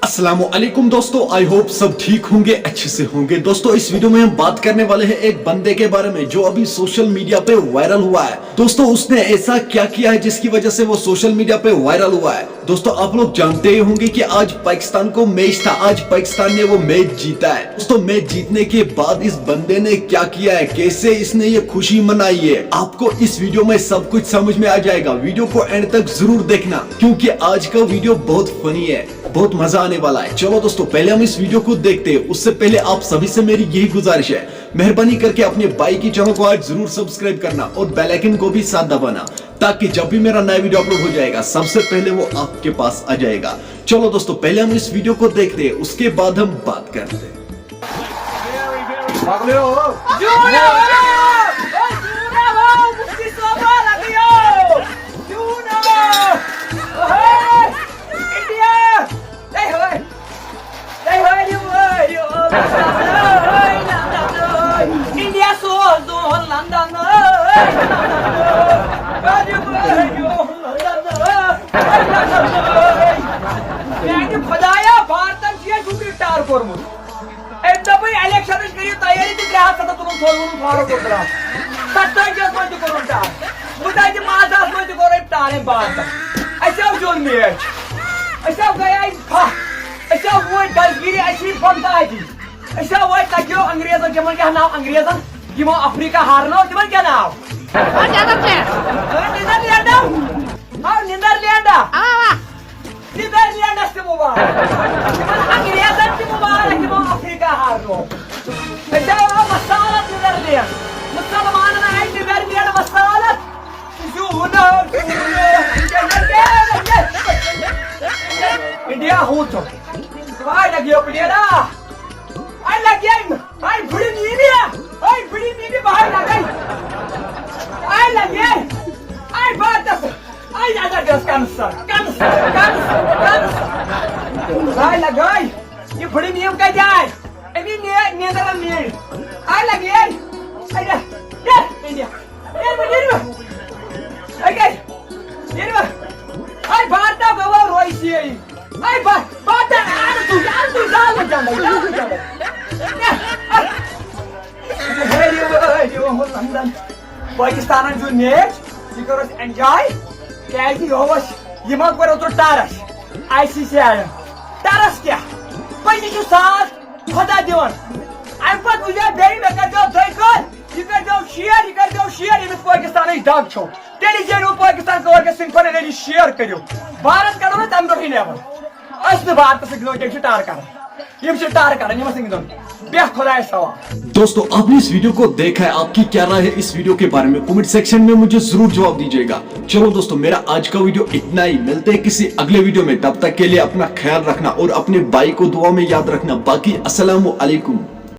अस्सलाम वालेकुम दोस्तों, आई होप सब ठीक होंगे, अच्छे से होंगे। दोस्तों इस वीडियो में हम बात करने वाले हैं एक बंदे के बारे में जो अभी सोशल मीडिया पे वायरल हुआ है। दोस्तों उसने ऐसा क्या किया है जिसकी वजह से वो सोशल मीडिया पे वायरल हुआ है। दोस्तों आप लोग जानते ही होंगे कि आज पाकिस्तान को मैच था, आज पाकिस्तान ने वो मैच जीता है। दोस्तों मैच जीतने के बाद इस बंदे ने क्या किया है, कैसे इसने ये खुशी मनाई है, आपको इस वीडियो में सब कुछ समझ में आ जाएगा। वीडियो को एंड तक जरूर देखना क्योंकि आज का वीडियो बहुत फनी है, बहुत मजा आने वाला है। चलो दोस्तों पहले हम इस वीडियो को देखते हैं, उससे पहले आप सभी से मेरी यही गुजारिश है, मेहरबानी करके अपने भाई की चैनल को आज जरूर सब्सक्राइब करना और बेल आइकन को भी साथ दबाना ताकि जब भी मेरा नया वीडियो अपलोड हो जाएगा सबसे पहले वो आपके पास आ जाएगा। चलो दोस्तों पहले हम इस वीडियो को देखते हैं, उसके बाद हम बात करते हैं। अंग्रेजन अफ्रीका हारना क्या नाम अफ्रीका हारनो मसालत मुसलमान मसालत इंडिया हूँ तो लगी प्लेयरा आई लगी आई बड़ी नीली बाहर लगी आई लगी आई बात आई ज्यादा कैंसर आई लगाई ये बड़ी नियम का जाए अभी नींदर नील आई लगी आई इंडिया आई भारत गवा रोइसी आई बात तू जाल जाने पाकिस्तान जो मैच यह कर एंजॉय क्या यह कर टरस ICC टरस क्या पे साथ खुदा दिवन अम पे बे मे कर शेयर यमिस पाकिस्तान दग छो तेल जेनो पाकिस्तान कवर शेयर करो भारत करो ना तम दो नबर भारत टार कर दोस्तों आपने इस वीडियो को देखा है, आपकी क्या राय है इस वीडियो के बारे में कमेंट सेक्शन में मुझे जरूर जवाब दीजिएगा। चलो दोस्तों मेरा आज का वीडियो इतना ही, मिलते हैं किसी अगले वीडियो में, तब तक के लिए अपना ख्याल रखना और अपने भाई को दुआ में याद रखना। बाकी अस्सलाम वालेकुम।